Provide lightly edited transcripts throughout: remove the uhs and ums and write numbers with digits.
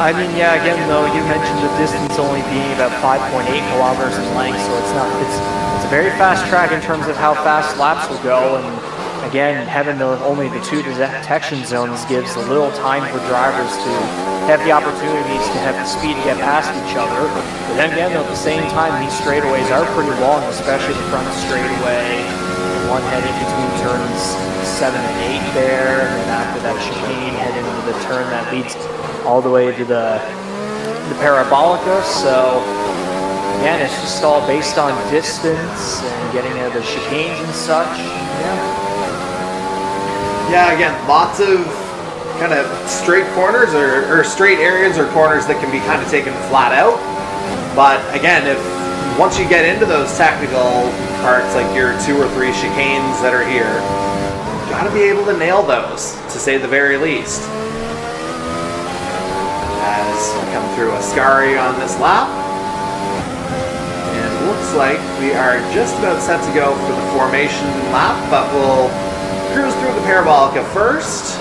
I mean, yeah, again, though, you mentioned the distance only being about 5.8 kilometers in length, so it's a very fast track in terms of how fast laps will go, and again, having only the two detection zones gives a little time for drivers to have the opportunities to have the speed to get past each other. But then again, though, at the same time, these straightaways are pretty long, especially the front straightaway, the one headed between turns 7 and 8 there, and then after that chicane, head into the turn that leads all the way to the Parabolica. So again, it's just all based on distance and getting out of the chicanes and such. Yeah, again, lots of kind of straight corners or straight areas or corners that can be kind of taken flat out. But again, once you get into those technical parts, like your 2 or 3 chicanes that are here, you got to be able to nail those, to say the very least. As we come through Ascari on this lap. And it looks like we are just about set to go for the formation lap, but we'll cruise through the Parabolica first.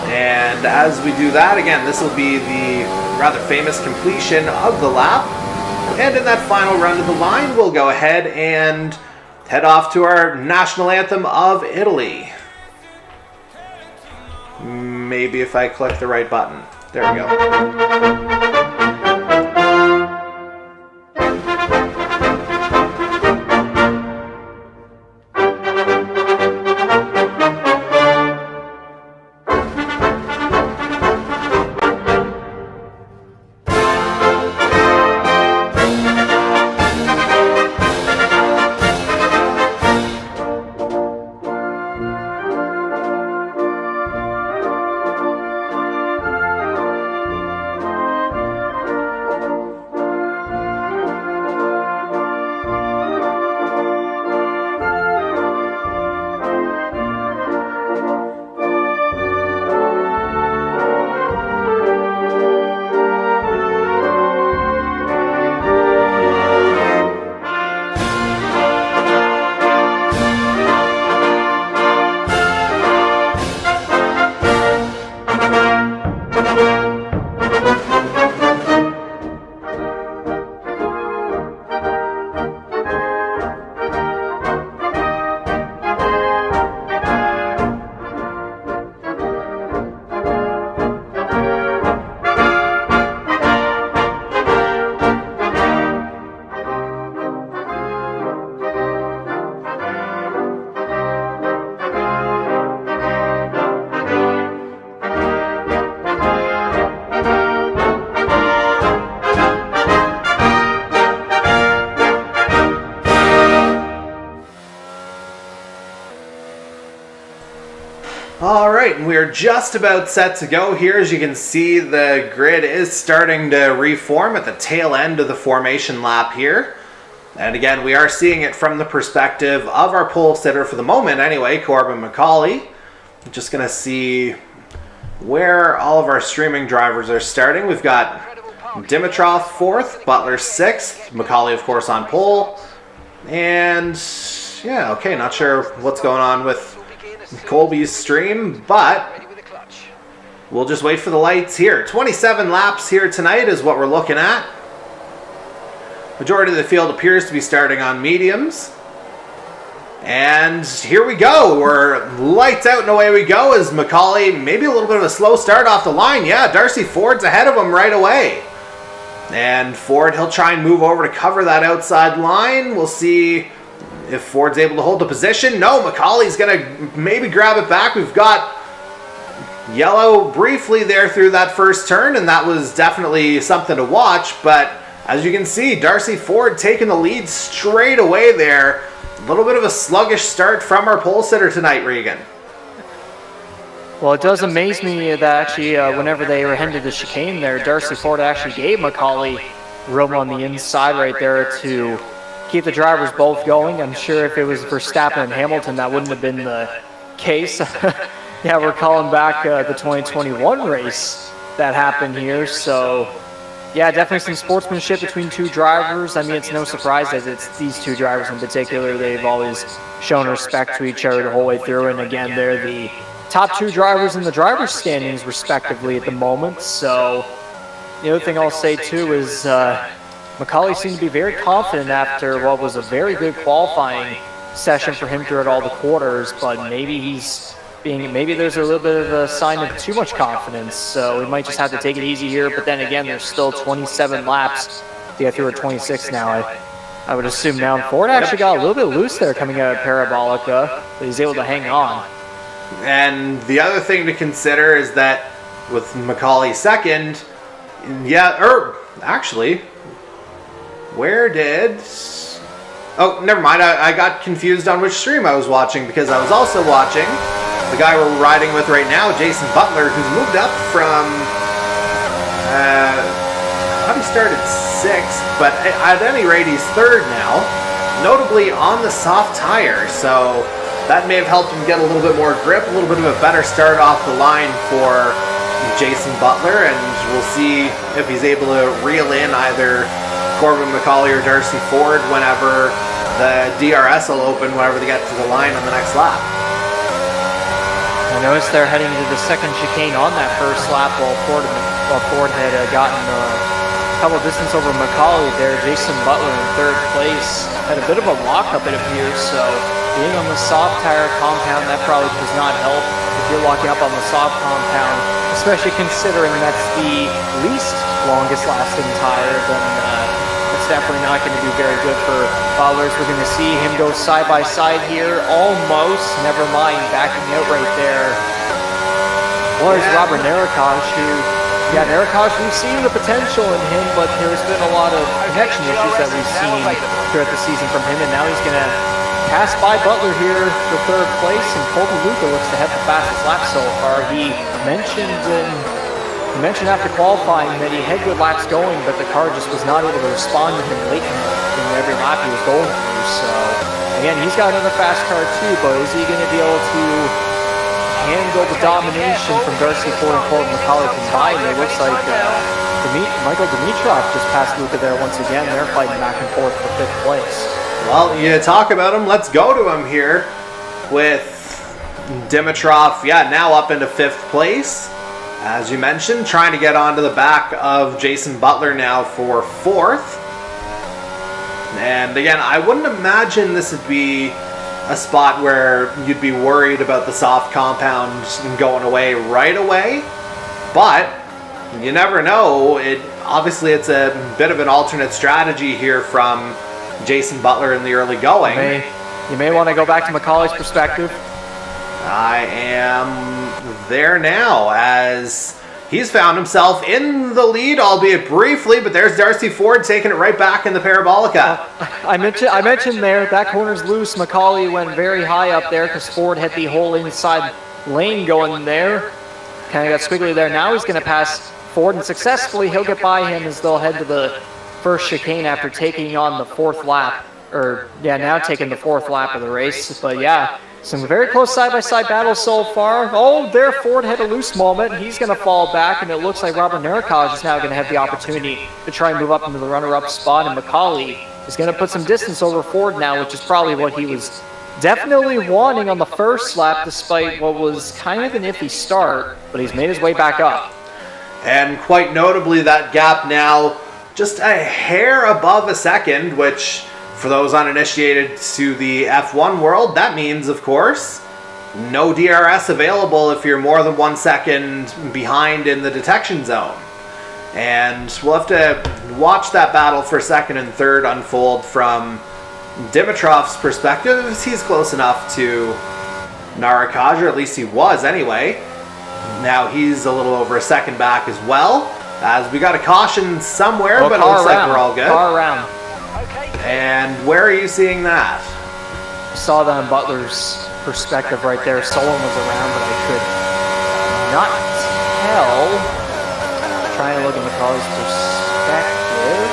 And as we do that, again, this will be the rather famous completion of the lap. And in that final run to the line, we'll go ahead and head off to our national anthem of Italy. Maybe if I click the right button. There we go. Alright, and we are just about set to go here. As you can see, the grid is starting to reform at the tail end of the formation lap here. And again, we are seeing it from the perspective of our pole sitter for the moment anyway, Corbin McCauley. I'm just going to see where all of our streaming drivers are starting. We've got Dimitrov 4th, Butler 6th, McCauley of course on pole. And yeah, okay, not sure what's going on with Colby's stream, but we'll just wait for the lights here. 27 laps here tonight is what we're looking at. Majority of the field appears to be starting on mediums. And here we go. We're lights out and away we go as McCauley, maybe a little bit of a slow start off the line. Yeah, Darcy Ford's ahead of him right away. And Ford, he'll try and move over to cover that outside line. We'll see if Ford's able to hold the position. No, McCauley's going to maybe grab it back. We've got yellow briefly there through that first turn, and that was definitely something to watch. But as you can see, Darcy Ford taking the lead straight away there. A little bit of a sluggish start from our pole sitter tonight, Regan. Well, it does amaze me that actually whenever they were heading to the chicane there, Darcy Ford actually gave McCauley room on the inside right there to keep the drivers both going. I'm sure if it was Verstappen and Hamilton, that wouldn't have been the case. Yeah, we're calling back the 2021 race that happened here. So, yeah, definitely some sportsmanship between two drivers. I mean, it's no surprise that it's these two drivers in particular. They've always shown respect to each other the whole way through. And again, they're the top two drivers in the drivers' standings, respectively, at the moment. So, the other thing I'll say too is Macaulay seemed to be very confident after what was a very good qualifying session for him throughout all the quarters, but maybe there's a little bit of a sign of too much confidence, so we might just have to take it easy here. But then again, there's still 27 laps to get through at 26 now. I would assume now Ford actually got a little bit loose there coming out of Parabolica, but he's able to hang on. And the other thing to consider is that with Macaulay second, actually, where did... Oh, never mind. I got confused on which stream I was watching, because I was also watching the guy we're riding with right now, Jason Butler, who's moved up from... he started 6th, but at any rate, he's 3rd now, notably on the soft tire, so that may have helped him get a little bit more grip, a little bit of a better start off the line for Jason Butler, and we'll see if he's able to reel in either Corbin McCauley or Darcy Ford whenever the DRS will open, whenever they get to the line on the next lap. I noticed they're heading to the second chicane on that first lap while Ford had gotten couple distance over Macaulay there. Jason Butler in 3rd place. Had a bit of a lockup, it appears, so being on the soft tire compound, that probably does not help if you're locking up on the soft compound, especially considering that's the least longest lasting tire. Then it's definitely not going to be very good for Butler. We're going to see him go side by side here, almost, never mind, backing out right there. Well, there's Robert Narakaj, who... Yeah, Narakaj, we've seen the potential in him, but there's been a lot of connection issues that we've seen throughout the season from him, and now he's going to pass by Butler here for 3rd place, and Colton Luca looks to have the fastest lap so far. He mentioned after qualifying that he had good laps going, but the car just was not able to respond to him late in every lap he was going through. So, again, he's got another fast car too, but is he going to be able to handle the domination from Darcy Ford and Corbin McCauley combined? It looks like Michael Dimitrov just passed Luca there once again. They're fighting back and forth for 5th place. Well, you talk about him. Let's go to him here with Dimitrov, now up into 5th place. As you mentioned, trying to get onto the back of Jason Butler now for 4th. And again, I wouldn't imagine this would be a spot where you'd be worried about the soft compound going away right away, but you never know. Obviously it's a bit of an alternate strategy here from Jason Butler in the early going. You may want to go back to Macaulay's perspective. I am there now as he's found himself in the lead, albeit briefly, but there's Darcy Ford taking it right back in the Parabolica. I mentioned there, that corner's loose. Macaulay went very high up there because Ford had the whole inside lane going there. Kind of got squiggly there. Now he's going to pass Ford, and successfully he'll get by him as they'll head to the first chicane after taking on the 4th lap. Now taking the 4th lap of the race. But yeah, some very close side-by-side battles so far. Oh, there Ford had a loose moment. He's going to fall back, and it looks like Robert Narakaj is now going to have the opportunity to try and move up into the runner-up spot, and Macaulay is going to put some distance over Ford now, which is probably what he was definitely wanting on the first lap, despite what was kind of an iffy start, but he's made his way back up. And quite notably, that gap now just a hair above a second, which... for those uninitiated to the F1 world, that means, of course, no DRS available if you're more than 1 second behind in the detection zone. And we'll have to watch that battle for 2nd and 3rd unfold from Dimitrov's perspective. He's close enough to Narakaj, or at least he was anyway. Now he's a little over a second back as well, as we got a caution somewhere, but it looks like we're all good. Car around. And where are you seeing that? Saw that in Butler's perspective right there. Someone was around, but I could not tell. Trying to look at Macaulay's perspective.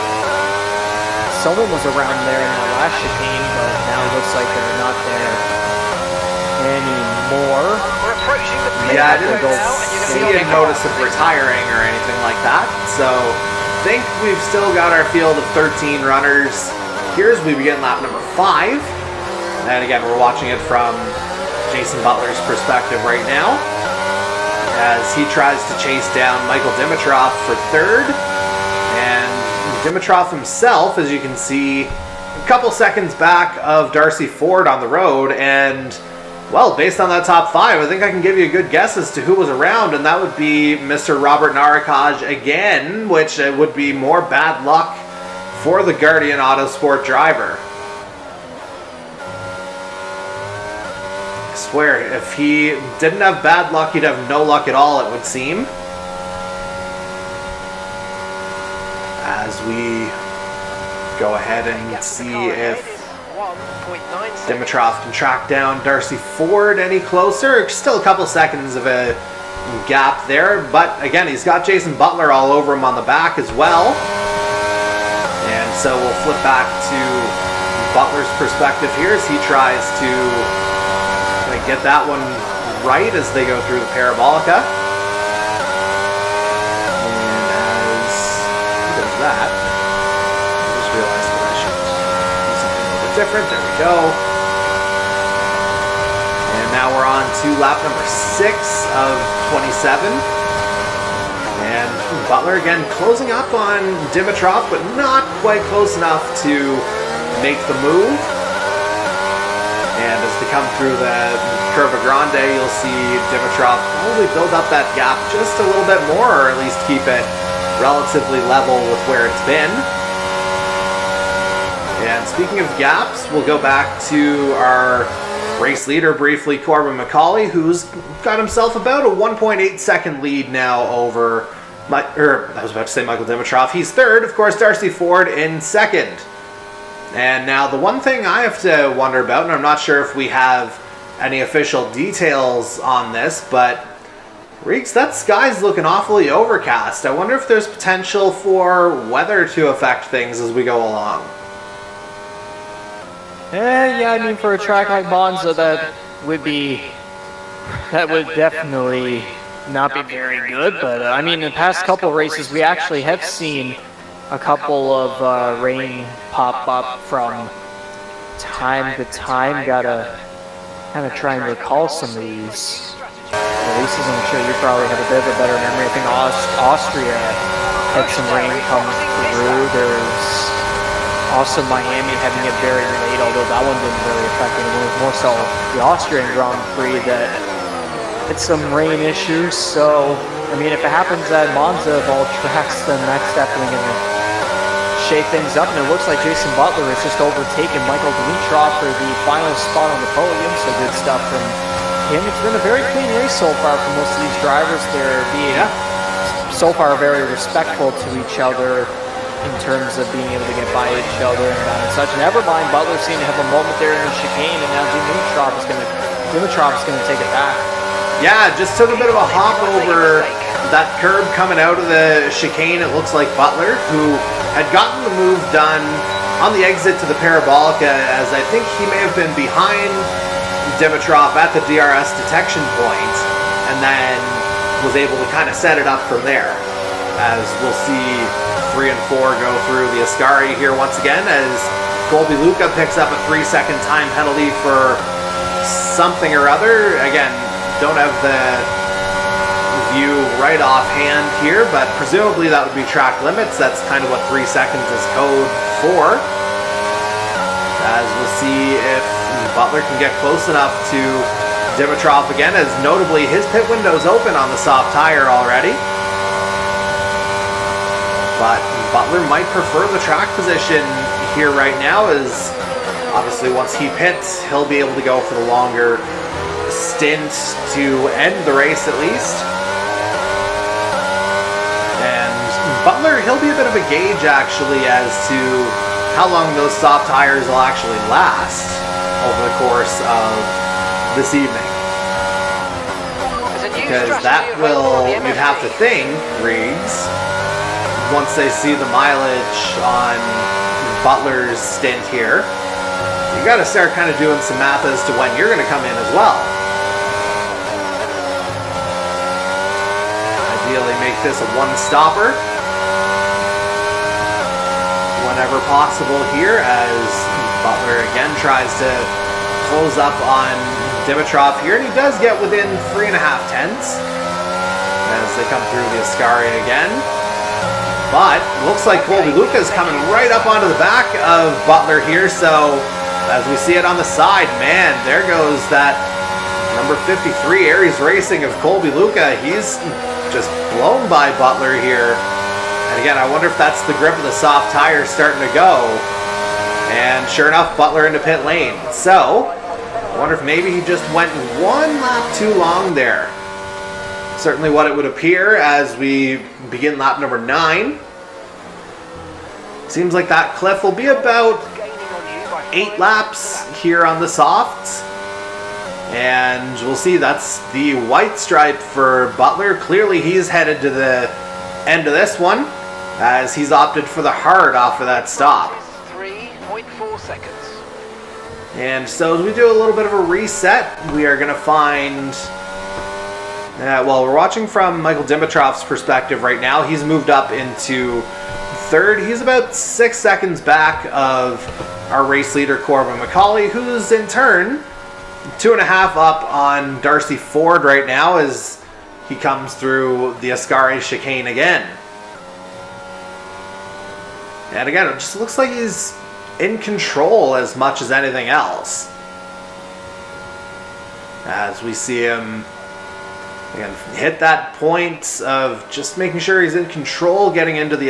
Someone was around there in the last chicane, but now it looks like they're not there anymore. We're approaching the I didn't see a notice of retiring or anything like that, so I think we've still got our field of 13 runners. Here's we begin lap number 5. And again, we're watching it from Jason Butler's perspective right now, as he tries to chase down Michael Dimitrov for 3rd. Dimitrov himself, as you can see, a couple seconds back of Darcy Ford on the road, and well, based on that top 5, I think I can give you a good guess as to who was around, and that would be Mr. Robert Narakaj again, which would be more bad luck for the Guardian Autosport driver. I swear, if he didn't have bad luck, he'd have no luck at all, it would seem. As we go ahead and see if Dimitrov can track down Darcy Ford any closer. Still a couple seconds of a gap there, but again, he's got Jason Butler all over him on the back as well. And so we'll flip back to Butler's perspective here as he tries to get that one right as they go through the Parabolica. And as he does that, I just realized that I should do something a little bit different. There we go. And now we're on to lap number 6 of 27. And Butler again closing up on Dimitrov, but not quite close enough to make the move. And as they come through the Curva Grande, you'll see Dimitrov probably build up that gap just a little bit more, or at least keep it relatively level with where it's been. And speaking of gaps, we'll go back to our race leader briefly, Corbin McCauley, who's got himself about a 1.8 second lead now over, I was about to say Michael Dimitrov. He's third, of course, Darcy Ford in second. And now the one thing I have to wonder about, and I'm not sure if we have any official details on this, but Reeks, that sky's looking awfully overcast. I wonder if there's potential for weather to affect things as we go along. Yeah, I mean, for a track like Monza, that would definitely not be very good, but I mean, in the past couple races, we actually have seen a couple of rain pop up from time to time. Gotta kind of try and recall some of these races. I'm sure you probably have a bit of a better memory. I think Austria had some rain come through. There's also Miami having it very late, although that one didn't really affect anyone. It was more so the Austrian Grand Prix that had some rain issues. So, I mean, if it happens at Monza of all tracks, then that's definitely going to shake things up. And it looks like Jason Butler has just overtaken Michael Dimitrov for the final spot on the podium. So good stuff from him. It's been a very clean race so far for most of these drivers. They're being so far very respectful to each other in terms of being able to get by each other and such. Never mind, Butler seemed to have a moment there in the chicane, and now Dimitrov is going to take it back. Yeah, just took a bit of a hop over that curb coming out of the chicane. It looks like Butler, who had gotten the move done on the exit to the Parabolica, as I think he may have been behind Dimitrov at the DRS detection point, and then was able to kind of set it up from there. As we'll see 3 and 4 go through the Ascari here once again, as Colby Luca picks up a 3-second time penalty for something or other. Again, don't have the view right offhand here, but presumably that would be track limits. That's kind of what 3 seconds is code for. As we'll see if Butler can get close enough to Dimitrov again, as notably his pit window's open on the soft tire already. But Butler might prefer the track position here right now, as obviously once he pits, he'll be able to go for the longer stint to end the race at least. And Butler, he'll be a bit of a gauge actually as to how long those soft tires will actually last over the course of this evening. Because that will, you'd have to think, Reeds, once they see the mileage on Butler's stint here, you got to start kind of doing some math as to when you're going to come in as well. Ideally make this a one-stopper whenever possible here, as Butler again tries to close up on Dimitrov here, and he does get within 3.5 tenths as they come through the Ascari again. But looks like Colby Luca is coming right up onto the back of Butler here. So as we see it on the side, man, there goes that number 53 Aries Racing of Colby Luca. He's just blown by Butler here. And again, I wonder if that's the grip of the soft tires starting to go. And sure enough, Butler into pit lane. So I wonder if maybe he just went one lap too long there. Certainly what it would appear as we begin lap number 9. Seems like that cliff will be about 8 laps here on the softs. And we'll see, that's the white stripe for Butler. Clearly he's headed to the end of this one, as he's opted for the hard off of that stop. 3.4 seconds. And so as we do a little bit of a reset, we are going to find... well, we're watching from Michael Dimitrov's perspective right now. He's moved up into third. He's about 6 seconds back of our race leader, Corbin McCauley, who's in turn 2.5 up on Darcy Ford right now as he comes through the Ascari chicane again. And again, it just looks like he's in control as much as anything else. As we see him again hit that point of just making sure he's in control, getting into the,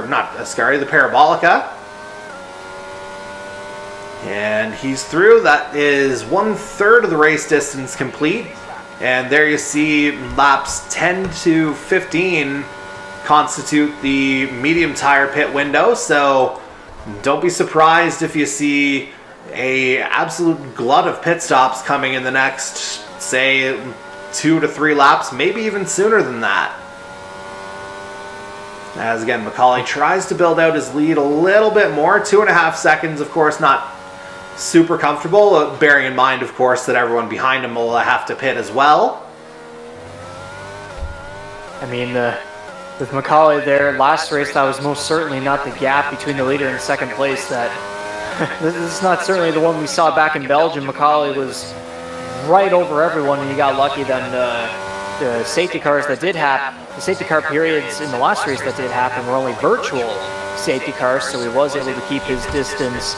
not Ascari, the Parabolica. And he's through. That is 1/3 of the race distance complete. And there you see laps 10 to 15 constitute the medium tire pit window. So don't be surprised if you see a absolute glut of pit stops coming in the next, say, 2 to 3 laps, maybe even sooner than that. As again, McCauley tries to build out his lead a little bit more. 2.5 seconds, of course, not super comfortable, bearing in mind, of course, that everyone behind him will have to pit as well. I mean, with McCauley there, last race, that was most certainly not the gap between the leader and second place. That this is not certainly the one we saw back in Belgium. McCauley was right over everyone, and he got lucky. Then the safety cars that did happen, the safety car periods in the last race that did happen were only virtual safety cars, so he was able to keep his distance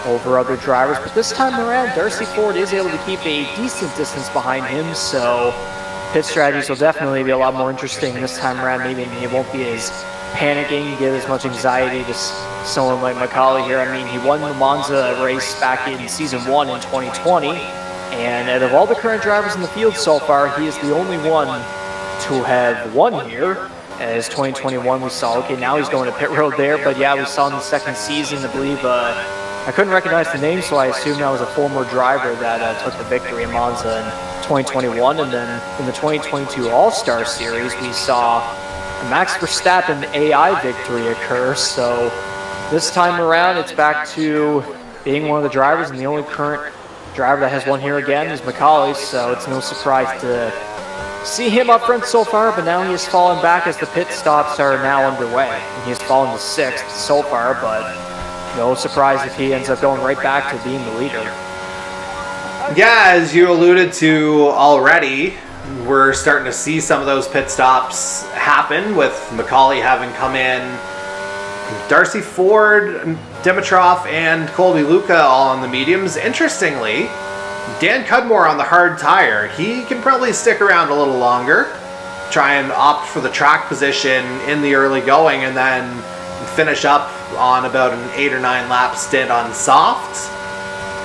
over other drivers. But this time around, Darcy Ford is able to keep a decent distance behind him, so pit strategies will definitely be a lot more interesting this time around. Maybe he won't be as panicking, give as much anxiety to someone like McCauley here. I mean, he won the Monza race back in Season 1 in 2020, and out of all the current drivers in the field so far, he is the only one to have won here. As 2021 we saw, okay, now he's going to pit road there, but yeah, we saw in the second season, I believe, I couldn't recognize the name, so I assumed that was a former driver that took the victory in Monza in 2021. And then in the 2022 All-Star Series, we saw a Max Verstappen AI victory occur. So this time around, it's back to being one of the drivers, and the only current driver that has won here again is McCauley, so it's no surprise to see him up front so far, but now he has fallen back as the pit stops are now underway. And he has fallen to 6th so far, but no surprise if he ends up going right back to being the leader. Yeah, as you alluded to already, we're starting to see some of those pit stops happen with McCauley having come in. Darcy Ford, Dimitrov, and Colby Luca all on the mediums. Interestingly, Dan Cudmore on the hard tire. He can probably stick around a little longer, try and opt for the track position in the early going, and then finish up on about an 8 or 9 lap stint on softs.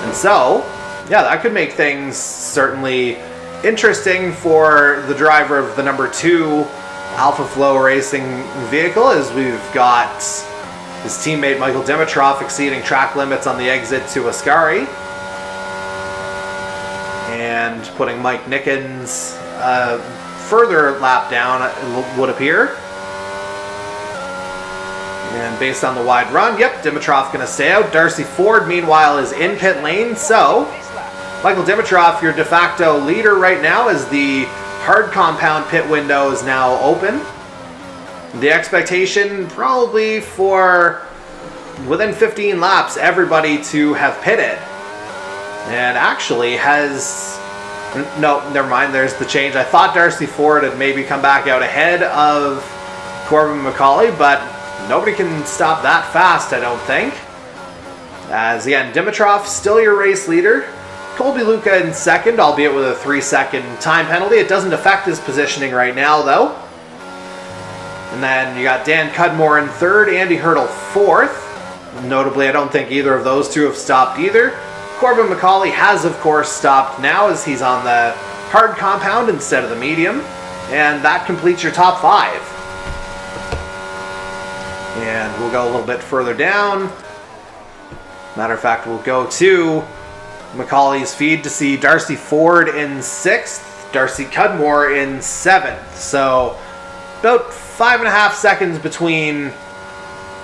And so, yeah, that could make things certainly interesting for the driver of the number 2 Alpha Flow Racing vehicle, as we've got his teammate Michael Dimitrov exceeding track limits on the exit to Ascari, and putting Mike Nickens further lap down, it would appear. And based on the wide run, yep, Dimitrov going to stay out. Darcy Ford, meanwhile, is in pit lane. So, Michael Dimitrov, your de facto leader right now, as the hard compound pit window is now open. The expectation probably for within 15 laps, everybody to have pitted. And actually has... No, never mind, there's the change. I thought Darcy Ford had maybe come back out ahead of Corbin McCauley, but nobody can stop that fast, I don't think. As again, Dimitrov still your race leader. Colby Luca in second, albeit with a 3-second time penalty. It doesn't affect his positioning right now, though. And then you got Dan Cudmore in third, Andy Hurdle fourth. Notably, I don't think either of those two have stopped either. Corbin McCauley has, of course, stopped now as he's on the hard compound instead of the medium. And that completes your top 5. And we'll go a little bit further down. Matter of fact, we'll go to McCauley's feed to see Darcy Ford in 6th, Darcy Cudmore in 7th. So about 5.5 seconds between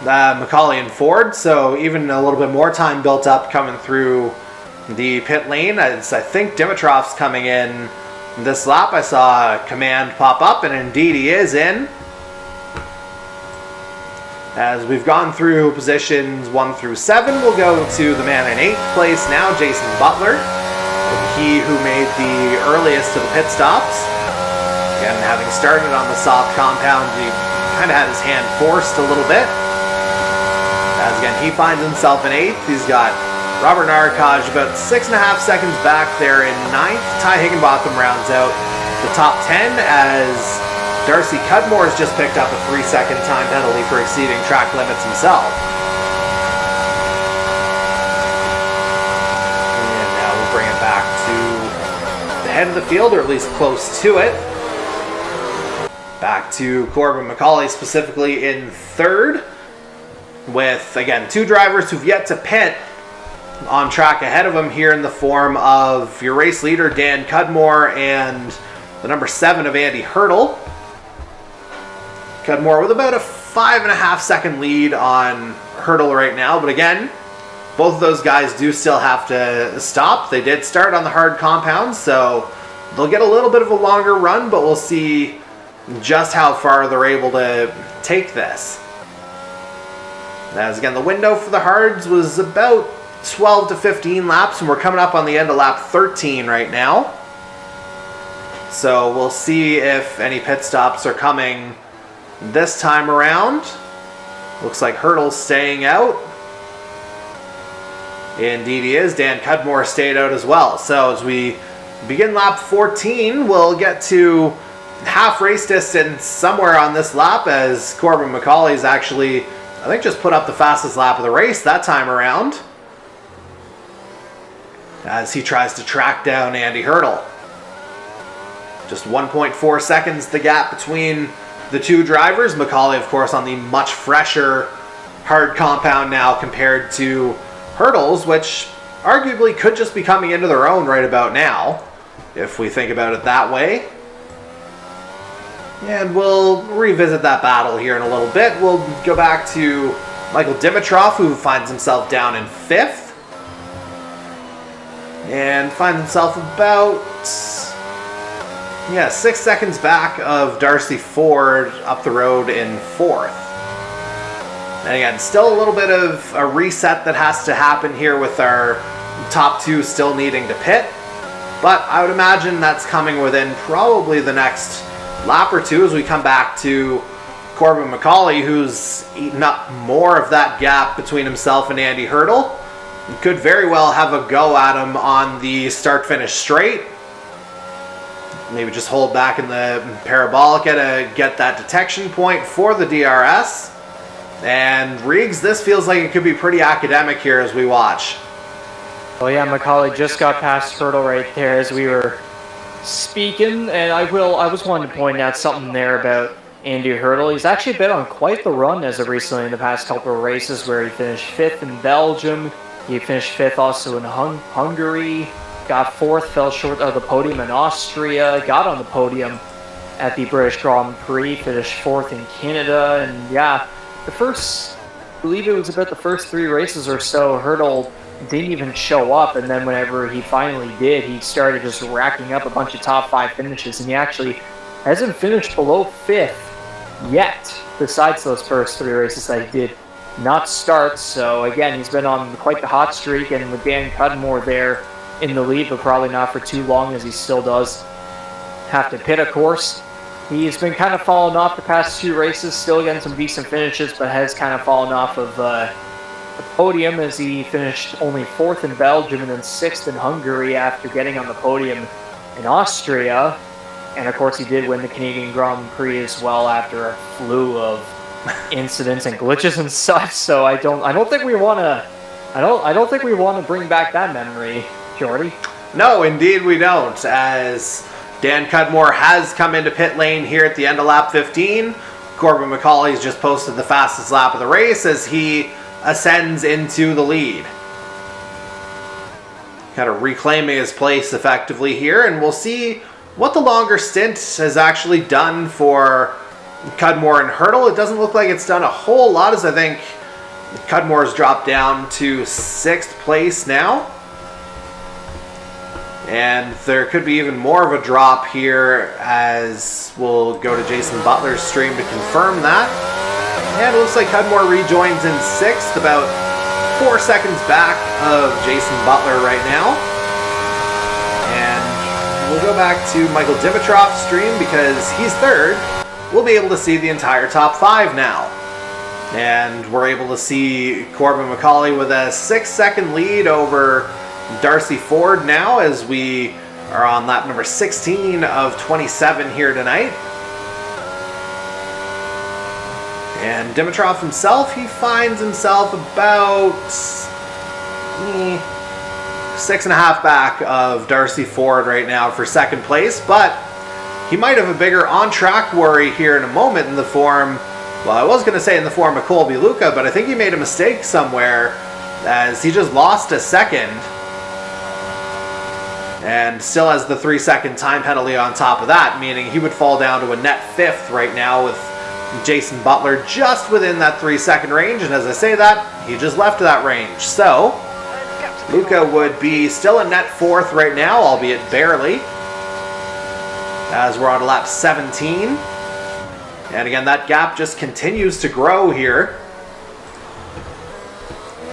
McCauley and Ford. So even a little bit more time built up coming through the pit lane. As I think Dimitrov's coming in this lap. I saw a command pop up, and indeed he is in. As we've gone through positions 1 through 7, we'll go to the man in 8th place now, Jason Butler. He who made the earliest of the pit stops. Again, having started on the soft compound, he kind of had his hand forced a little bit. As again, he finds himself in 8th. He's got Robert Narcaj about 6.5 seconds back there in 9th. Ty Higginbotham rounds out the top 10 as Darcy Cudmore has just picked up a 3-second time penalty for exceeding track limits himself. And now we'll bring it back to the head of the field, or at least close to it. Back to Corbin McCauley specifically in 3rd, with, again, 2 drivers who've yet to pit on track ahead of him here in the form of your race leader, Dan Cudmore, and the number 7 of Andy Hurdle. Cudmore with about a 5.5 second lead on Hurdle right now, but again, both of those guys do still have to stop. They did start on the hard compound, so they'll get a little bit of a longer run, but we'll see just how far they're able to take this. As again, the window for the hards was about 12 to 15 laps, and we're coming up on the end of lap 13 right now. So we'll see if any pit stops are coming this time around. Looks like Hurdle's staying out. Indeed he is. Dan Cudmore stayed out as well. So as we begin lap 14, we'll get to half race distance somewhere on this lap, as Corbin McCauley's actually, I think, just put up the fastest lap of the race that time around, as he tries to track down Andy Hurdle. Just 1.4 seconds the gap between the 2 drivers. McCauley, of course, on the much fresher hard compound now compared to Hurdle's, which arguably could just be coming into their own right about now, if we think about it that way. And we'll revisit that battle here in a little bit. We'll go back to Michael Dimitrov, who finds himself down in 5th. And finds himself about 6 seconds back of Darcy Ford up the road in 4th. And again, still a little bit of a reset that has to happen here with our top 2 still needing to pit. But I would imagine that's coming within probably the next lap or 2 as we come back to Corbin McCauley, who's eaten up more of that gap between himself and Andy Hurdle. He could very well have a go at him on the start-finish straight. Maybe just hold back in the parabolica to get that detection point for the DRS. And Riggs, this feels like it could be pretty academic here as we watch. Well, yeah, McCauley just got past Hurdle right there as we were speaking, and I was wanting to point out something there about Andy Hurdle. He's actually been on quite the run as of recently in the past couple of races, where he finished 5th in Belgium. He finished 5th also in Hungary. Got 4th, fell short of the podium in Austria. Got on the podium at the British Grand Prix. Finished 4th in Canada. And yeah, I believe it was about the first 3 races or so, Hurdle didn't even show up, and then whenever he finally did, he started just racking up a bunch of top 5 finishes, and he actually hasn't finished below 5th yet, besides those first 3 races that he did not start. So again, he's been on quite the hot streak, and with Dan Cudmore there in the lead, but probably not for too long, as he still does have to pit, of course. He's been kind of falling off the past 2 races, still getting some decent finishes, but has kind of fallen off of the podium as he finished only 4th in Belgium and then 6th in Hungary after getting on the podium in Austria. And of course he did win the Canadian Grand Prix as well after a slew of incidents and glitches and such. So I don't think we want to bring back that memory, Jordy. No, indeed we don't, as Dan Cudmore has come into pit lane here at the end of lap 15. Corbin McCauley's just posted the fastest lap of the race as he ascends into the lead. Kind of reclaiming his place effectively here, and we'll see what the longer stint has actually done for Cudmore and Hurdle. It doesn't look like it's done a whole lot, as I think Cudmore's dropped down to 6th place now. And there could be even more of a drop here, as we'll go to Jason Butler's stream to confirm that. And it looks like Cudmore rejoins in 6th, about 4 seconds back of Jason Butler right now. And we'll go back to Michael Dimitrov's stream because he's 3rd. We'll be able to see the entire top 5 now. And we're able to see Corbin McCauley with a 6-second lead over Darcy Ford now, as we are on lap number 16 of 27 here tonight. And Dimitrov himself, he finds himself about 6.5 back of Darcy Ford right now for 2nd place, but he might have a bigger on-track worry here in a moment in the form, well, I was going to say in the form of Colby Luca, but I think he made a mistake somewhere, as he just lost a second. And still has the 3-second time penalty on top of that, meaning he would fall down to a net 5th right now with Jason Butler just within that 3-second range. And as I say that, he just left that range. So Luca would be still a net 4th right now, albeit barely, as we're on to lap 17. And again, that gap just continues to grow here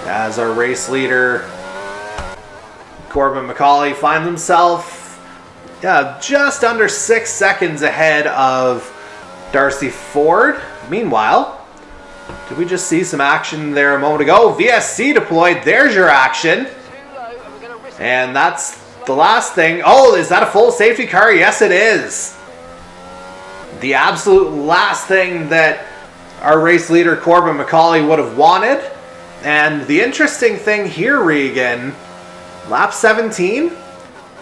as our race leader Corbin McCauley finds himself just under 6 seconds ahead of Darcy Ford. Meanwhile, did we just see some action there a moment ago? VSC deployed, there's your action. And that's the last thing. Oh, is that a full safety car? Yes, it is. The absolute last thing that our race leader Corbin McCauley would have wanted. And the interesting thing here, Regan, lap 17,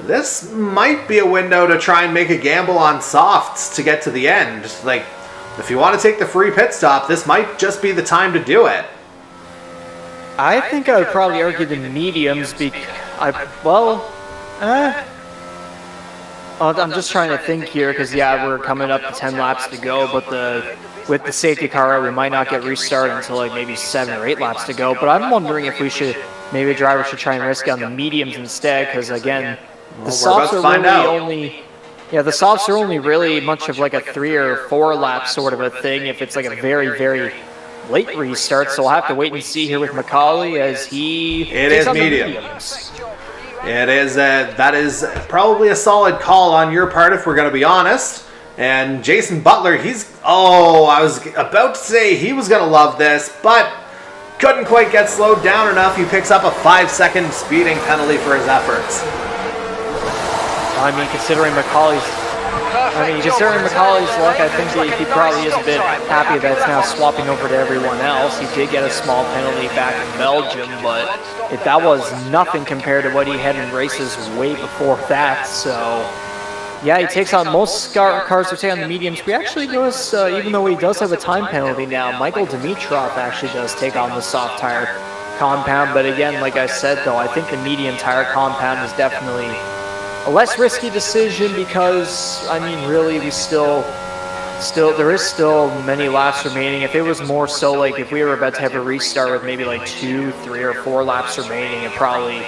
this might be a window to try and make a gamble on softs to get to the end. Like, if you want to take the free pit stop, this might just be the time to do it. I think I would probably argue the mediums I'm just trying to think here because, yeah, we're coming up to 10 laps to go, but with the safety car, we might not get restarted until like maybe 7 or 8 laps to go. But I'm wondering if maybe a driver should try and risk it on the mediums instead, because again, the softs are only really much of like a 3 or 4 lap sort of a thing if it's like a very, very late restart. So we'll have to wait and see here with McCauley as he takes on the mediums. It is. That is probably a solid call on your part, if we're going to be honest. And Jason Butler, I was about to say he was going to love this, but couldn't quite get slowed down enough. He picks up a 5-second speeding penalty for his efforts. I mean, considering McCauley's luck, I think he probably is a bit happy that it's now swapping over to everyone else. He did get a small penalty back in Belgium, but that was nothing compared to what he had in races way before that. So, yeah, he takes on most cars who take on the mediums. We actually notice, even though he does have a time penalty now, Michael Dimitrov actually does take on the soft tire compound. But again, like I said, though, I think the medium tire compound is definitely a less risky decision because, I mean, really, there is still many laps remaining. If it was more so like if we were about to have a restart with maybe like 2, 3, or 4 laps remaining, it probably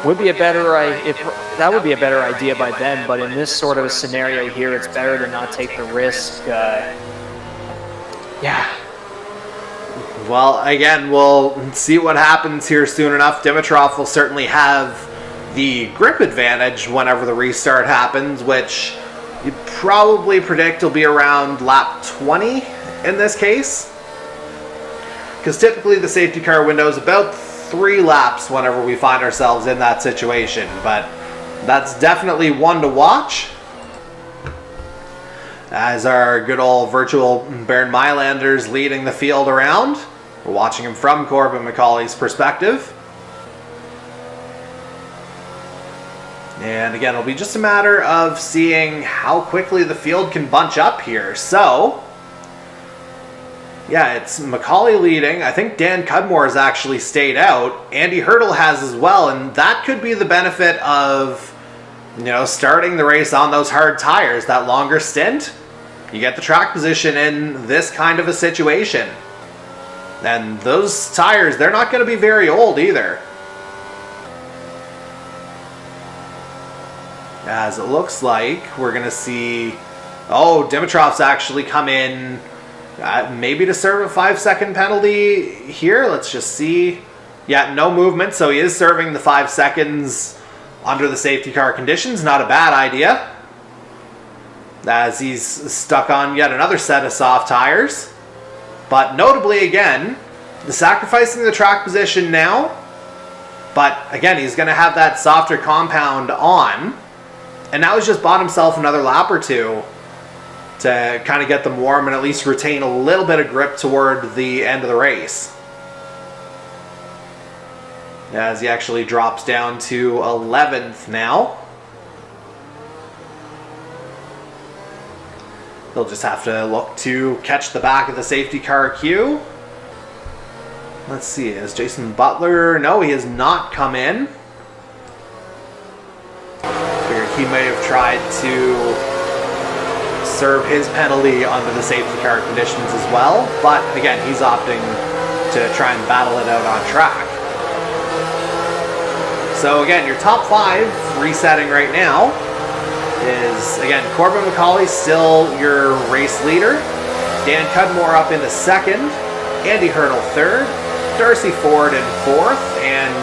would be a better idea by then. But in this sort of a scenario here, it's better to not take the risk. Yeah. Well, again, we'll see what happens here soon enough. Dimitrov will certainly have the grip advantage whenever the restart happens, which you probably predict will be around lap 20 in this case. Because typically the safety car window is about 3 laps whenever we find ourselves in that situation. But that's definitely one to watch. As our good old virtual Baron Mylander's leading the field around. We're watching him from Corbin McCauley's perspective. And again, it'll be just a matter of seeing how quickly the field can bunch up here. So, yeah, it's McCauley leading. I think Dan Cudmore has actually stayed out. Andy Hurdle has as well, and that could be the benefit of, you know, starting the race on those hard tires, that longer stint. You get the track position in this kind of a situation. And those tires, they're not going to be very old either. As it looks like we're going to see... Oh, Dimitrov's actually come in maybe to serve a 5-second penalty here. Let's just see. Yeah, no movement, so he is serving the 5 seconds under the safety car conditions. Not a bad idea. As he's stuck on yet another set of soft tires. But notably, again, sacrificing the track position now. But again, he's going to have that softer compound on. And now he's just bought himself another lap or two to kind of get them warm and at least retain a little bit of grip toward the end of the race. As he actually drops down to 11th now. He'll just have to look to catch the back of the safety car queue. Let's see, is Jason Butler... No, he has not come in. He may have tried to serve his penalty under the safety car conditions as well, but again, he's opting to try and battle it out on track. So again, your top 5 resetting right now is, again, Corbin McCauley still your race leader, Dan Cudmore up into 2nd, Andy Hurdle 3rd, Darcy Ford in 4th, and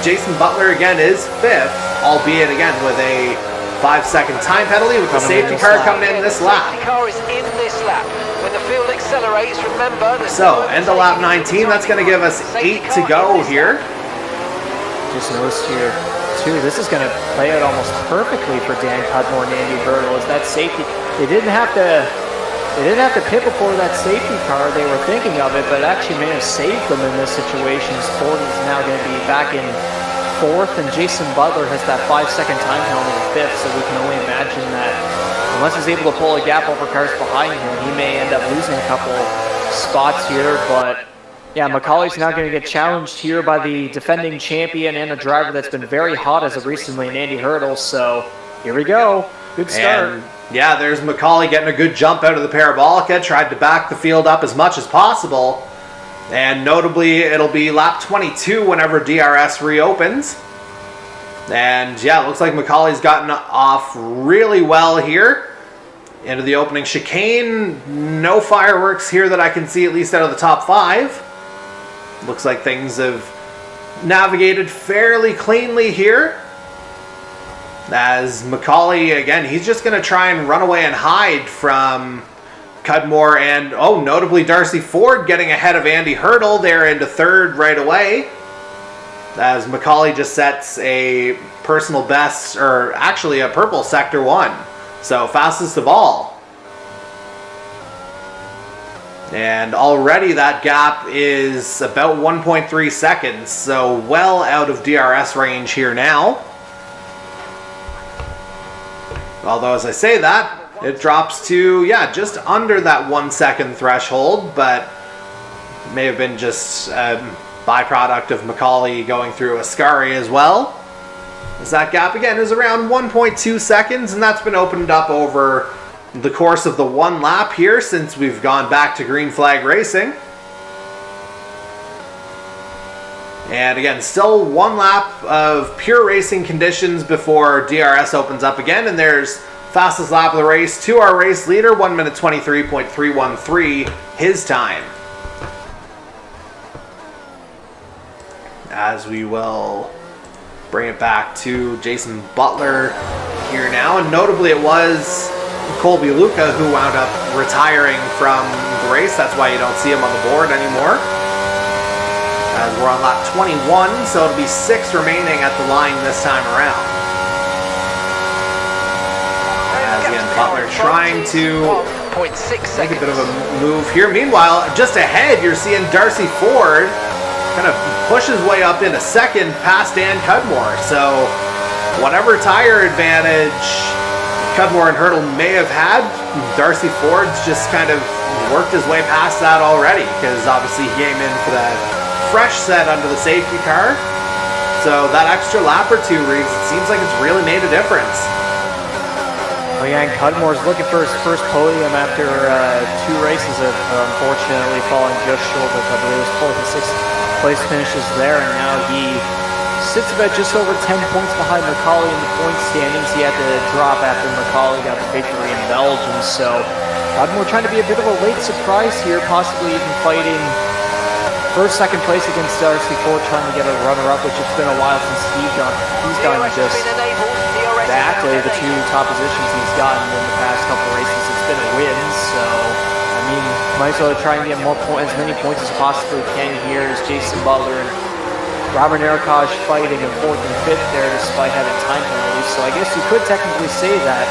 Jason Butler again is 5th, albeit again with a 5-second time penalty with the safety car coming in this lap. Safety car is in this lap. When the field accelerates, remember... So, end of lap 19, that's going to give us 8 to go here. Just noticed here, too, this is going to play out almost perfectly for Dan Cudmore and Andy Hurdle. Is that safety... They didn't have to pit before that safety car. They were thinking of it, but it actually may have saved them in this situation. Ford is now going to be back in 4th, and Jason Butler has that 5-second time penalty in 5th, so we can only imagine that unless he's able to pull a gap over cars behind him, he may end up losing a couple spots here. But yeah, McCauley's now going to get challenged here by the defending champion and a driver that's been very hot as of recently in Andy Hurdle. So here we go. Good start. And yeah, there's McCauley getting a good jump out of the Parabolica, tried to back the field up as much as possible. And notably, it'll be lap 22 whenever DRS reopens. And yeah, it looks like McCauley's gotten off really well here into the opening chicane. No fireworks here that I can see, at least out of the top 5. Looks like things have navigated fairly cleanly here. As McCauley, again, he's just going to try and run away and hide from Cudmore and, oh, notably Darcy Ford getting ahead of Andy Hurdle there into 3rd right away. As McCauley just sets a personal best, or actually a purple sector 1. So fastest of all. And already that gap is about 1.3 seconds. So well out of DRS range here now. Although as I say that, it drops to, yeah, just under that 1 second threshold, but may have been just a byproduct of McCauley going through Ascari as well. As that gap again is around 1.2 seconds, and that's been opened up over the course of the 1 lap here since we've gone back to green flag racing. And again, still 1 lap of pure racing conditions before DRS opens up again, and there's fastest lap of the race to our race leader, 1 minute 23.313, his time. As we will bring it back to Jason Butler here now, and notably it was Colby Luca, who wound up retiring from the race. That's why you don't see him on the board anymore. As we're on lap 21, so it'll be 6 remaining at the line this time around. As again, Butler trying to make a bit of a move here. Meanwhile, just ahead, you're seeing Darcy Ford kind of push his way up into second past Dan Cudmore. So whatever tire advantage Cudmore and Hurdle may have had, Darcy Ford's just kind of worked his way past that already, because obviously he came in for that fresh set under the safety car. So that extra lap or two, Reeves, it seems like it's really made a difference. Oh yeah, and Cudmore's looking for his first podium after 2 races of unfortunately falling just short of, I believe it was 4th and 6th place finishes there, and now he sits about just over 10 points behind Macaulay in the point standings. He had to drop after Macaulay got the victory in Belgium, so Cudmore trying to be a bit of a late surprise here, possibly even fighting first, second place against Darcy Ford, trying to get a runner-up, which it's been a while since he's done just exactly the 2 top positions he's gotten in the past couple races. It's been a win, so I mean, might as well try and get as many points as possibly can here as Jason Butler and Robert Narikaj fighting in 4th and 5th there despite having time penalties. So I guess you could technically say that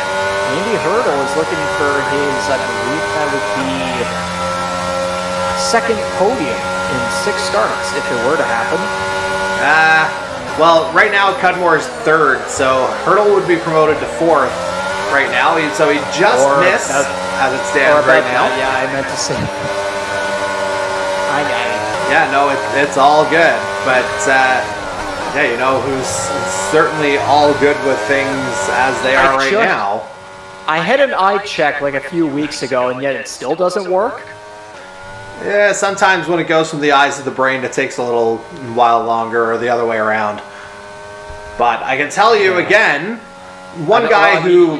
Andy Hurdle is looking for his, I believe that would be 2nd podium in 6 starts if it were to happen. Well, right now Cudmore's 3rd, so Hurdle would be promoted to 4th right now. So he just missed as it stands right now. Yeah, I meant to say. I got it. Yeah, no, it's all good. But yeah, you know who's certainly all good with things as they are right now. I had an eye check like a few weeks ago, and yet it still doesn't work. Yeah, sometimes when it goes from the eyes to the brain, it takes a little while longer, or the other way around. But I can tell you again, one guy who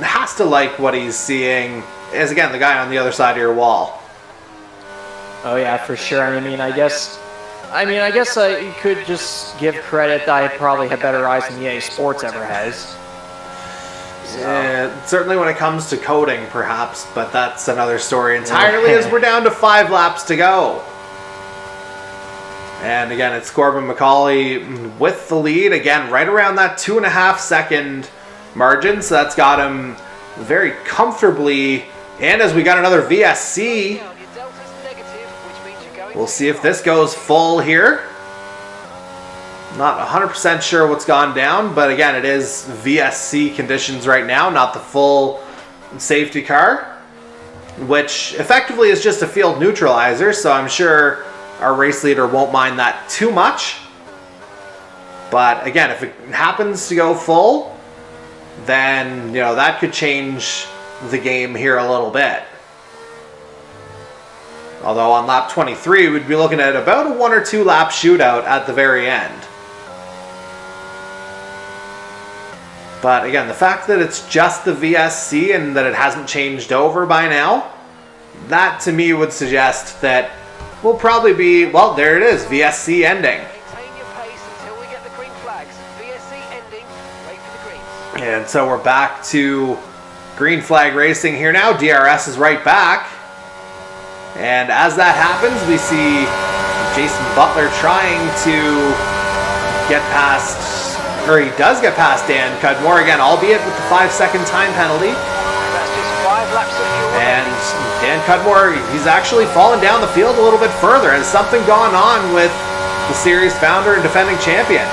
has to like what he's seeing is, again, the guy on the other side of your wall. Oh yeah, for sure. I guess I could just give credit that I probably have better eyes than EA Sports ever has. Yeah, certainly when it comes to coding, perhaps, but that's another story entirely as we're down to 5 laps to go. And again, it's Corbin Macaulay with the lead, again, right around that 2.5 second margin, so that's got him very comfortably. And as we got another VSC, we'll see if this goes full here. Not 100% sure what's gone down, but again, it is VSC conditions right now, not the full safety car, which effectively is just a field neutralizer, so I'm sure our race leader won't mind that too much. But again, if it happens to go full, then, you know, that could change the game here a little bit. Although on lap 23, we'd be looking at about a 1 or 2 lap shootout at the very end. But again, the fact that it's just the VSC and that it hasn't changed over by now, that to me would suggest that we'll probably be, well, there it is, VSC ending. Maintain your pace until we get the green flags. VSC ending, wait for the greens. And so we're back to green flag racing here now. DRS is right back. And as that happens, we see Jason Butler trying to get past, or he does get past Dan Cudmore again, albeit with the 5-second time penalty. That's just 5 laps of fuel. And Dan Cudmore, he's actually fallen down the field a little bit further. Has something gone on with the series founder and defending champion?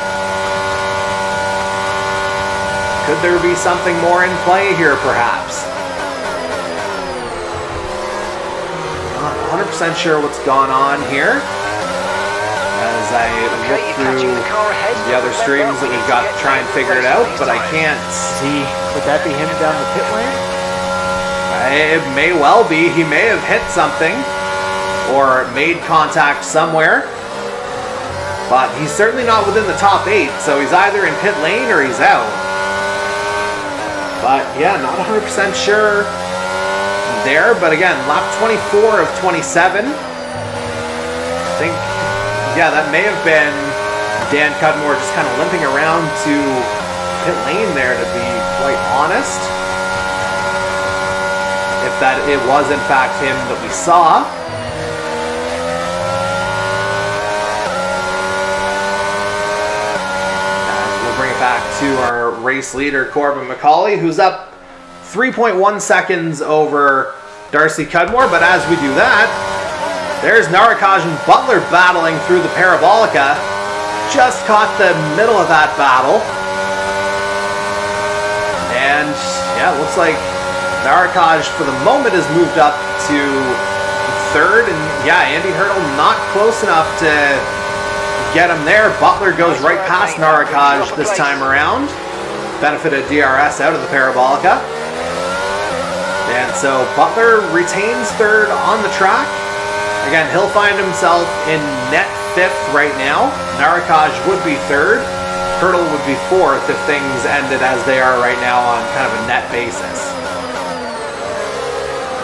Could there be something more in play here, perhaps? Not 100% sure what's gone on here. As I look through the other streams that we've got to try and figure it out, but I can't. Would that be him down the pit lane? It may well be. He may have hit something or made contact somewhere, but he's certainly not within the top 8, so he's either in pit lane or he's out. But yeah, not 100% sure there, but again, lap 24 of 27. I think, yeah, that may have been Dan Cudmore just kind of limping around to pit lane there, to be quite honest. if that it was in fact him that we saw. And we'll bring it back to our race leader, Corbin McCauley, who's up 3.1 seconds over Darcy Cudmore. But as we do that, there's Narakaj and Butler battling through the Parabolica. Just caught the middle of that battle. And yeah, it looks like Narakaj for the moment has moved up to third. And yeah, Andy Hurdle not close enough to get him there. Butler goes right past Narakaj this time around. Benefited DRS out of the Parabolica. And so Butler retains third on the track. Again, he'll find himself in net fifth right now. Narakaj would be third. Hurdle would be fourth if things ended as they are right now on kind of a net basis.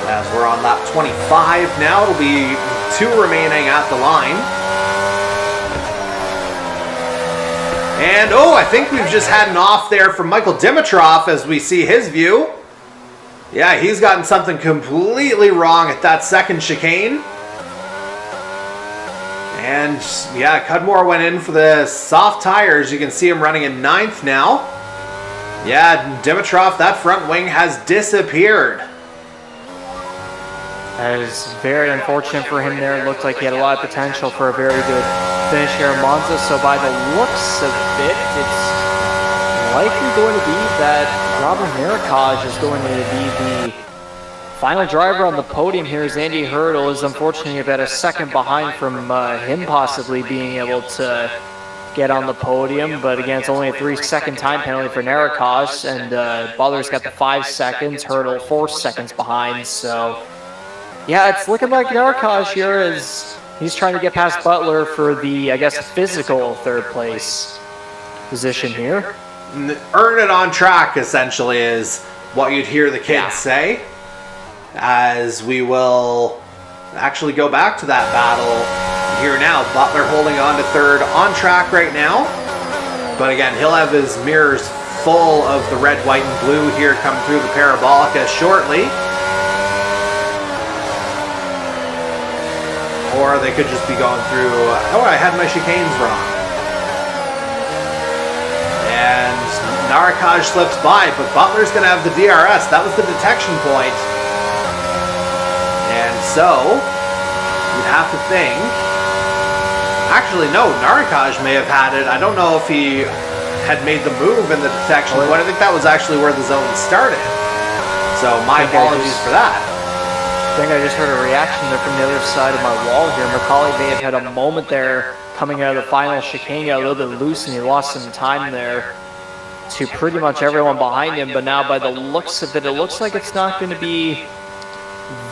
As we're on lap 25 now, it'll be 2 remaining at the line. And oh, I think we've just had an off there from Michael Dimitrov as we see his view. Yeah, he's gotten something completely wrong at that second chicane. And yeah, Cudmore went in for the soft tires. You can see him running in 9th now. Yeah, Dimitrov, that front wing has disappeared. That is very unfortunate for him there. It looked like he had a lot of potential for a very good finish here in Monza. So by the looks of it, it's likely going to be that Robert Narakaj is going to be the final driver on the podium here. As Andy Hurdle is unfortunately about a second behind from him possibly being able to get on the podium. But again, it's only a 3-second time penalty for Narakaj, and Butler's got the 5 seconds, Hurdle 4 seconds behind. So yeah, it's looking like Narakaj here is he's trying to get past Butler for the, I guess, physical third place position here. Earn it on track essentially is what you'd hear the kids say. As we will actually go back to that battle here now. Butler holding on to third on track right now. But again, he'll have his mirrors full of the red, white, and blue here coming through the Parabolica shortly. Or they could just be going through, oh, I had my chicanes wrong. And Narakaj slips by, but Butler's going to have the DRS. That was the detection point. And so, you'd have to think... Actually, no, Narakaj may have had it. I don't know if he had made the move in the detection point. I think that was actually where the zone started. So, my apologies for that. I think I just heard a reaction there from the other side of my wall here. McCauley may have had a moment there coming out of the final chicane, got a little bit loose, and he lost some time there to pretty much everyone behind him. But now, by the looks of it, it looks like it's not going to be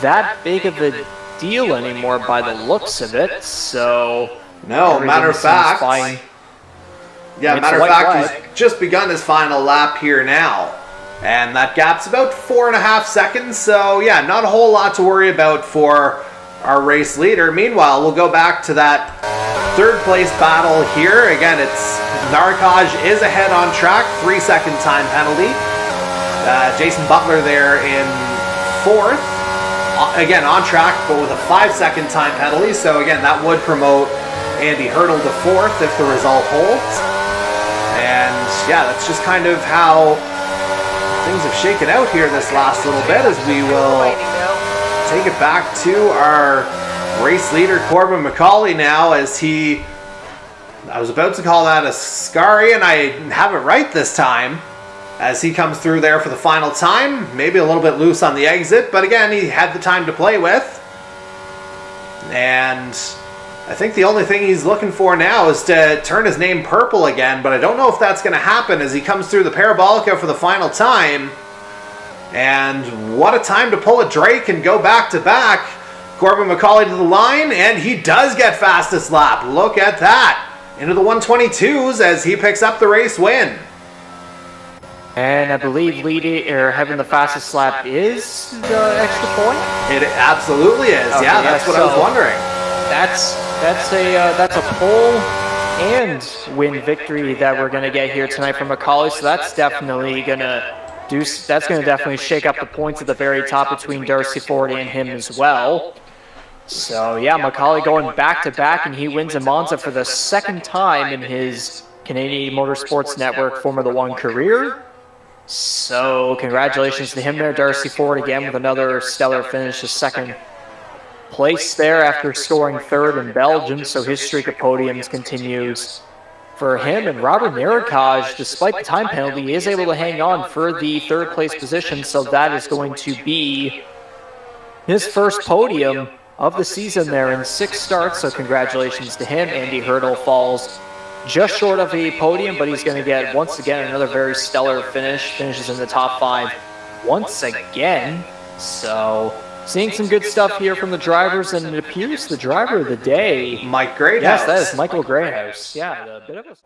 that big of a deal anymore by the looks of it. So no, matter of fact, yeah, matter of fact, he's just begun his final lap here now, and that gap's about 4.5 seconds. So yeah, not a whole lot to worry about for our race leader. Meanwhile, we'll go back to that third place battle here. Again, it's Narakaj is ahead on track, 3-second time penalty. Jason Butler there in 4th. Again, on track, but with a 5-second time penalty. So again, that would promote Andy Hurdle to 4th if the result holds. And yeah, that's just kind of how things have shaken out here this last little bit, as we will take it back to our race leader, Corbin McCauley now, as he... I was about to call that a Scary, and I have it right this time. As he comes through there for the final time, maybe a little bit loose on the exit, but again, he had the time to play with. And I think the only thing he's looking for now is to turn his name purple again, but I don't know if that's going to happen as he comes through the Parabolica for the final time. And what a time to pull a Drake and go back to back. Corbin McCauley to the line, and he does get fastest lap. Look at that. Into the 122s as he picks up the race win. And I believe leading or having the fastest lap is the extra point. It absolutely is. Okay, yeah, that's what I was wondering. That's a pole and win victory that we're gonna get here tonight from McCauley. So that's definitely gonna that's going to definitely shake up the points at the very top between Darcy Ford and him as well. So yeah, Macaulay going back-to-back, and he wins in Monza for the second time in his Canadian Motorsports Network Formula One career. So congratulations to him there, Darcy Ford again with another stellar finish, his second place there after scoring third in Belgium. So his streak of podiums continues for him. And Robert Narakaj, despite the time penalty, is able to hang on for the third place position. So that is going to be his first podium of the season there in 6 starts. So congratulations to him. Andy Hurdle falls just short of a podium, but he's going to get, once again, another very stellar finish. Finishes in the top 5 once again. So seeing some good stuff here from the drivers, and it appears the driver of the day, Mike Greathouse. Yes, that is Michael Greathouse. Yeah, a bit of a...